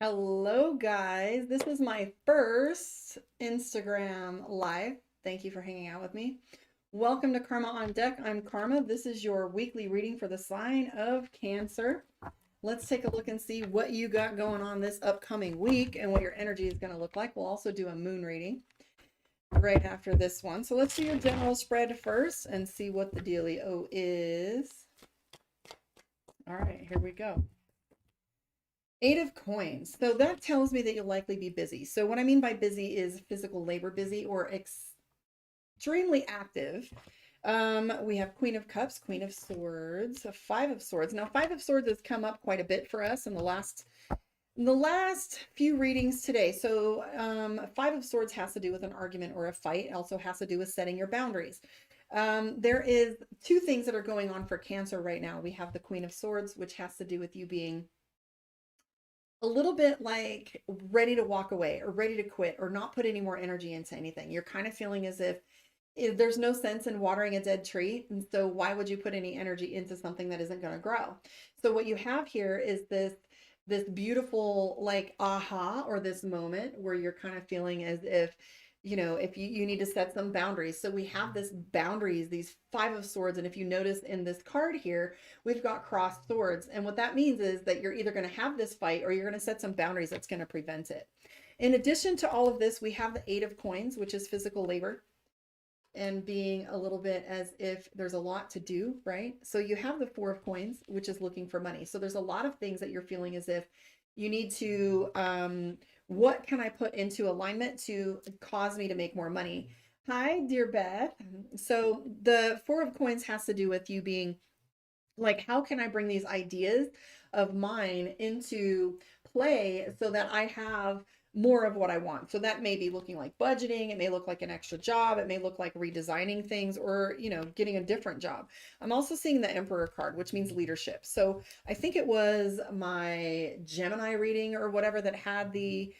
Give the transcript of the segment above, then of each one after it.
Hello, guys. This is my first Instagram live. Thank you for hanging out with me. Welcome to Karma on Deck. I'm Karma. This is your weekly reading for the sign of Cancer. Let's take a look and see what you got going on this upcoming week and what your energy is going to look like. We'll also do a moon reading right after this one. So let's do your general spread first and see what the dealio is. All right, here we go. Eight of coins. So that tells me that you'll likely be busy. So what I mean by busy is physical labor busy or extremely active. We have Queen of Cups, Queen of Swords, Five of Swords. Now, Five of Swords has come up quite a bit for us in the last few readings today. So Five of Swords has to do with an argument or a fight. It also has to do with setting your boundaries. There is two things that are going on for Cancer right now. We have the Queen of Swords, which has to do with you being a little bit like ready to walk away or ready to quit or not put any more energy into anything. You're kind of feeling as if there's no sense in watering a dead tree. And so why would you put any energy into something that isn't going to grow? So what you have here is this beautiful like aha, or this moment where you're kind of feeling as if if you need to set some boundaries. So we have this boundaries, these Five of Swords. And if you notice in this card here, we've got crossed swords. And what that means is that you're either going to have this fight or you're going to set some boundaries that's going to prevent it. In addition to all of this, we have the Eight of Coins, which is physical labor and being a little bit as if there's a lot to do, right? So you have the Four of Coins, which is looking for money. So there's a lot of things that you're feeling as if you need to, what can I put into alignment to cause me to make more money? Hi, dear Beth. So the Four of Coins has to do with you being like, how can I bring these ideas of mine into play so that I have more of what I want? So that may be looking like budgeting. It may look like an extra job. It may look like redesigning things or, getting a different job. I'm also seeing the Emperor card, which means leadership. So I think it was my Gemini reading or whatever that had the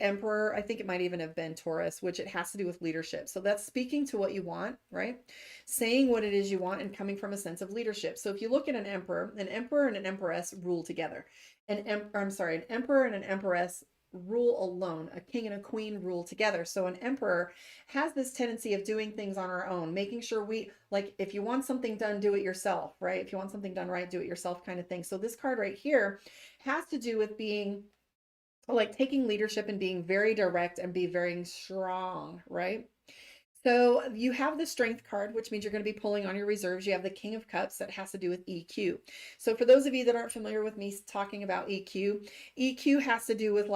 Emperor. I think it might even have been Taurus, which it has to do with leadership. So that's speaking to what you want, right? Saying what it is you want and coming from a sense of leadership. So if you look at an emperor and an empress rule together. An emperor and an empress rule alone. A king and a queen rule together. So an emperor has this tendency of doing things on our own, making sure if you want something done, do it yourself, right? If you want something done right, do it yourself kind of thing. So this card right here has to do with being like taking leadership and being very direct and be very strong, right? So you have the Strength card, which means you're going to be pulling on your reserves. You have the King of Cups that has to do with EQ. So for those of you that aren't familiar with me talking about EQ, EQ has to do with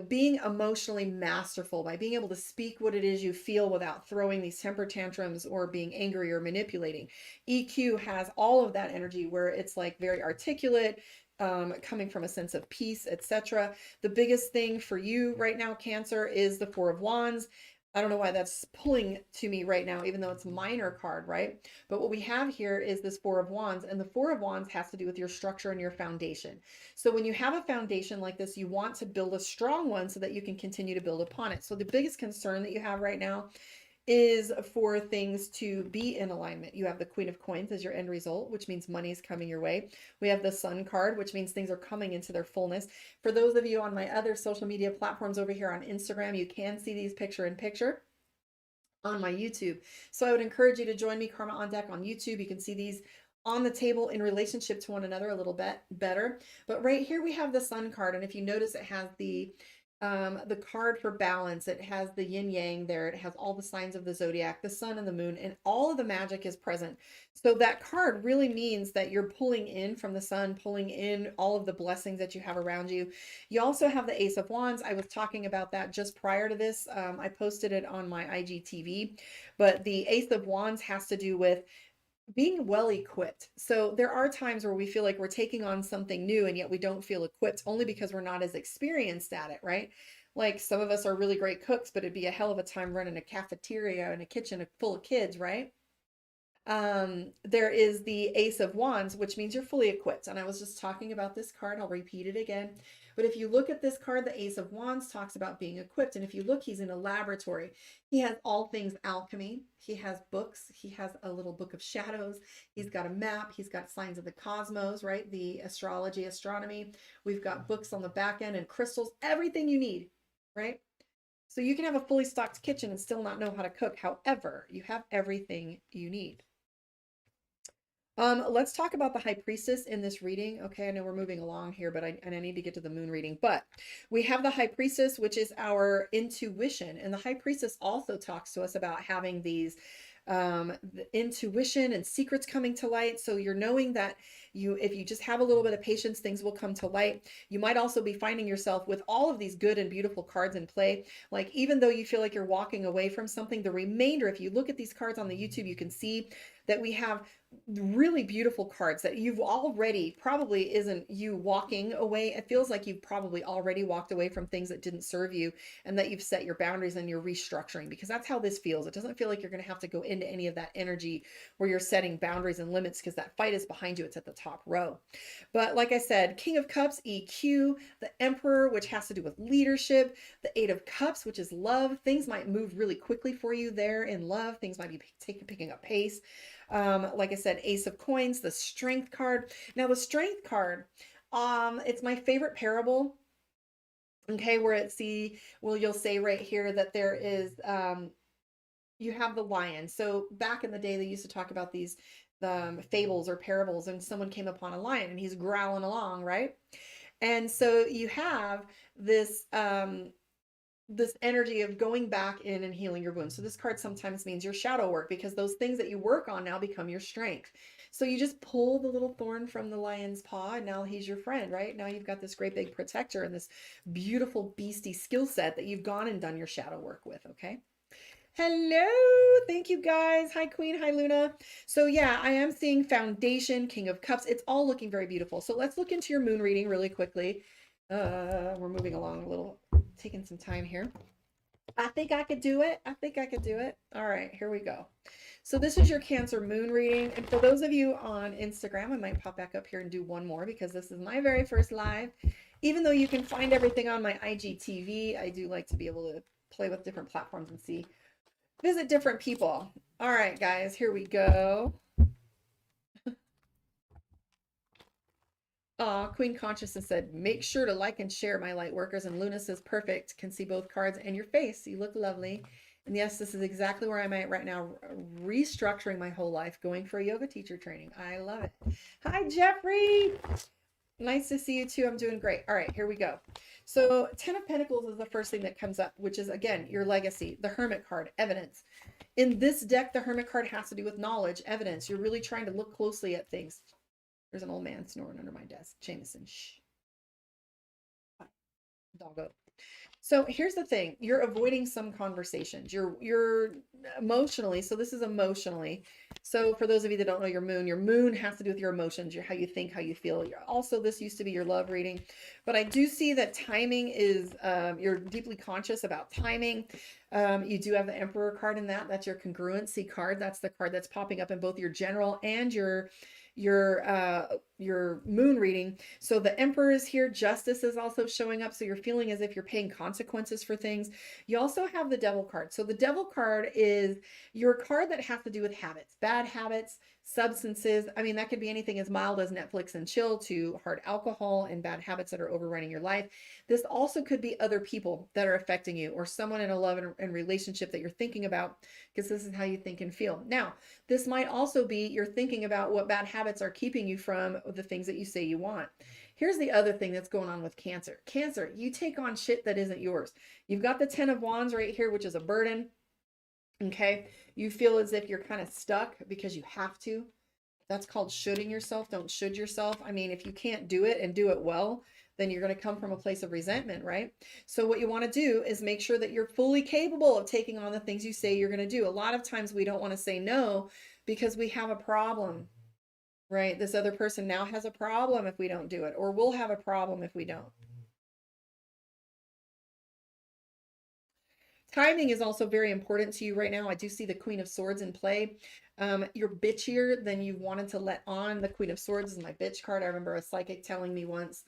being emotionally masterful by being able to speak what it is you feel without throwing these temper tantrums or being angry or manipulating. EQ has all of that energy where it's like very articulate, coming from a sense of peace, etc. The biggest thing for you right now, Cancer, is the Four of Wands. I don't know why that's pulling to me right now, even though it's a minor card, right? But what we have here is this Four of Wands, and the Four of Wands has to do with your structure and your foundation. So when you have a foundation like this, you want to build a strong one so that you can continue to build upon it. So the biggest concern that you have right now is for things to be in alignment. You have the Queen of Coins as your end result, which means money is coming your way. We have the Sun card, which means things are coming into their fullness. For those of you on my other social media platforms over here on Instagram, you can see these picture in picture on my YouTube. So I would encourage you to join me, Karma on Deck, on YouTube. You can see these on the table in relationship to one another a little bit better. But right here we have the Sun card, and if you notice, it has the card for balance. It has the yin yang there. It has all the signs of the zodiac, the sun and the moon, and all of the magic is present. So that card really means that you're pulling in from the sun, pulling in all of the blessings that you have around you. You also have the Ace of Wands. I was talking about that just prior to this. I posted it on my IGTV, but the Ace of Wands has to do with being well equipped. So there are times where we feel like we're taking on something new and yet we don't feel equipped only because we're not as experienced at it, right? Like some of us are really great cooks, but it'd be a hell of a time running a cafeteria and a kitchen full of kids, right? There is the Ace of Wands, which means you're fully equipped. And I was just talking about this card. I'll repeat it again. But if you look at this card, the Ace of Wands talks about being equipped. And if you look, he's in a laboratory. He has all things alchemy. He has books. He has a little book of shadows. He's got a map. He's got signs of the cosmos, right? The astrology, astronomy. We've got books on the back end and crystals, everything you need, right? So you can have a fully stocked kitchen and still not know how to cook. However, you have everything you need. Let's talk about the High Priestess in this reading. Okay, I know we're moving along here, but I need to get to the moon reading. But we have the High Priestess, which is our intuition. And the High Priestess also talks to us about having these the intuition and secrets coming to light. So you're knowing that if you just have a little bit of patience, things will come to light. You might also be finding yourself with all of these good and beautiful cards in play. Like, even though you feel like you're walking away from something, the remainder, if you look at these cards on the YouTube, you can see that we have really beautiful cards that you've already, probably isn't you walking away. It feels like you've probably already walked away from things that didn't serve you, and that you've set your boundaries and you're restructuring, because that's how this feels. It doesn't feel like you're going to have to go into any of that energy where you're setting boundaries and limits, because that fight is behind you. It's at the top row. But like I said, King of Cups, EQ, the Emperor, which has to do with leadership, the Eight of Cups, which is love. Things might move really quickly for you there in love. Things might be picking up pace. Like I said, Ace of Coins, the Strength card. Now the Strength card, it's my favorite parable. Okay, where you'll say right here that there is, you have the lion. So back in the day, they used to talk about these fables or parables, and someone came upon a lion and he's growling along, right? And so you have this this energy of going back in and healing your wounds. So this card sometimes means your shadow work, because those things that you work on now become your strength. So you just pull the little thorn from the lion's paw, and now he's your friend, right? Now you've got this great big protector and this beautiful beastie skill set that you've gone and done your shadow work with, okay? Hello, thank you guys. Hi Queen, hi Luna. So yeah, I am seeing Foundation, King of Cups. It's all looking very beautiful. So let's look into your moon reading really quickly. We're moving along a little, taking some time here. I think I could do it. I think I could do it. All right, here we go. So this is your Cancer moon reading. And for those of you on Instagram, I might pop back up here and do one more, because this is my very first live. Even though you can find everything on my IGTV, I do like to be able to play with different platforms and visit different people. All right, guys, here we go. Queen Consciousness said, make sure to like and share, my light workers. And Luna says, perfect. Can see both cards and your face. You look lovely. And yes, this is exactly where I'm at right now, restructuring my whole life, going for a yoga teacher training. I love it. Hi, Jeffrey. Nice to see you too. I'm doing great. All right, here we go. So 10 of Pentacles is the first thing that comes up, which is, again, your legacy. The Hermit card, evidence. In this deck, the Hermit card has to do with knowledge, evidence. You're really trying to look closely at things. There's an old man snoring under my desk. Jameson, shh. Doggo. So here's the thing. You're avoiding some conversations. You're emotionally, so this is emotionally. So for those of you that don't know your moon has to do with your emotions, how you think, how you feel. Also, this used to be your love reading. But I do see that timing is, you're deeply conscious about timing. You do have the Emperor card in that. That's your congruency card. That's the card that's popping up in both your general and your moon reading. So the Emperor is here. Justice is also showing up. So you're feeling as if you're paying consequences for things. You also have the Devil card. So the Devil card is your card that has to do with habits, bad habits, substances. I mean, that could be anything as mild as Netflix and chill to hard alcohol and bad habits that are overrunning your life. This also could be other people that are affecting you, or someone in a love and relationship that you're thinking about, because this is how you think and feel. Now, this might also be you're thinking about what bad habits are keeping you from the things that you say you want. Here's the other thing that's going on with Cancer. Cancer, you take on shit that isn't yours. You've got the 10 of Wands right here, which is a burden. Okay, you feel as if you're kind of stuck because you have to. That's called shoulding yourself. Don't should yourself. I mean, if you can't do it and do it well, then you're going to come from a place of resentment, right? So what you want to do is make sure that you're fully capable of taking on the things you say you're going to do. A lot of times we don't want to say no because we have a problem, right? This other person now has a problem if we don't do it, or we'll have a problem if we don't. Timing is also very important to you right now. I do see the Queen of Swords in play. You're bitchier than you wanted to let on. The Queen of Swords is my bitch card. I remember a psychic telling me once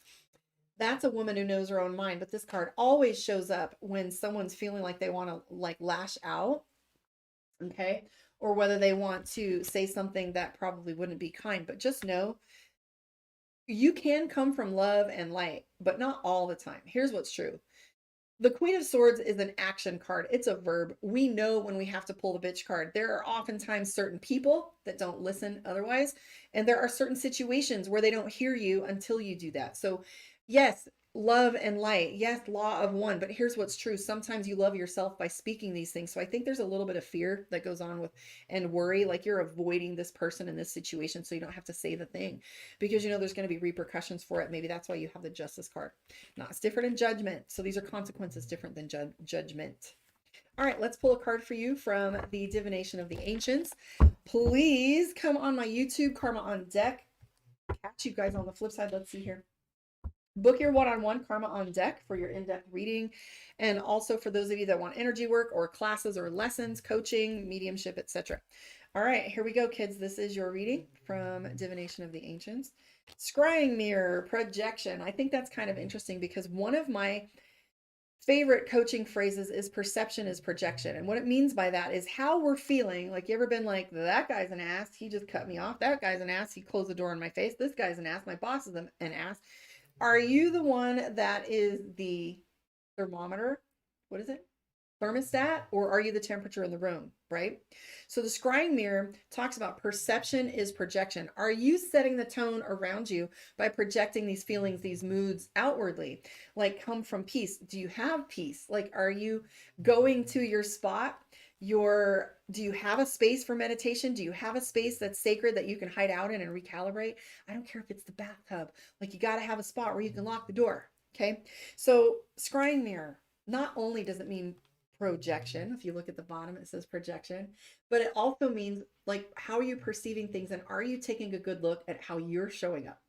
That's a woman who knows her own mind, but this card always shows up when someone's feeling like they want to like lash out, okay? Or whether they want to say something that probably wouldn't be kind. But just know you can come from love and light, but not all the time. Here's what's true. The Queen of Swords is an action card. It's a verb. We know when we have to pull the bitch card. There are oftentimes certain people that don't listen otherwise, and there are certain situations where they don't hear you until you do that. So, yes, love and light. Yes, law of one. But here's what's true. Sometimes you love yourself by speaking these things. So I think there's a little bit of fear that goes on with and worry, like you're avoiding this person in this situation so you don't have to say the thing because you know there's going to be repercussions for it. Maybe that's why you have the Justice card. Now, it's different in judgment. So these are consequences different than judgment. All right, let's pull a card for you from the Divination of the Ancients. Please come on my YouTube, Karma on Deck. Catch you guys on the flip side. Let's see here. Book your one-on-one Karma on Deck for your in-depth reading. And also for those of you that want energy work or classes or lessons, coaching, mediumship, etc. All right, here we go, kids. This is your reading from Divination of the Ancients. Scrying mirror, projection. I think that's kind of interesting because one of my favorite coaching phrases is perception is projection. And what it means by that is how we're feeling. Like, you ever been like, that guy's an ass, he just cut me off. That guy's an ass, he closed the door in my face. This guy's an ass, my boss is an ass. Are you the one that is the thermometer? What is it? Thermostat, or are you the temperature in the room, right? So the scrying mirror talks about perception is projection. Are you setting the tone around you by projecting these feelings, these moods outwardly? Like, come from peace. Do you have peace? Like, are you going to your spot? Do you have a space for meditation? Do you have a space that's sacred that you can hide out in and recalibrate? I don't care if it's the bathtub. Like, you got to have a spot where you can lock the door. Okay. So scrying mirror, not only does it mean projection, if you look at the bottom it says projection, but it also means like, how are you perceiving things, and are you taking a good look at how you're showing up?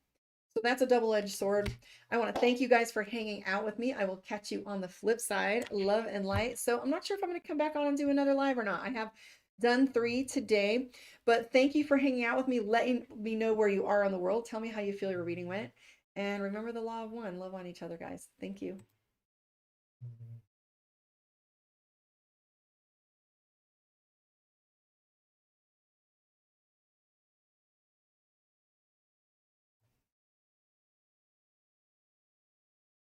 So that's a double-edged sword. I want to thank you guys for hanging out with me. I will catch you on the flip side. Love and light. So I'm not sure if I'm going to come back on and do another live or not. I have done 3 today, but thank you for hanging out with me, letting me know where you are on the world. Tell me how you feel your reading went, and remember the law of one. Love on each other, guys. Thank you.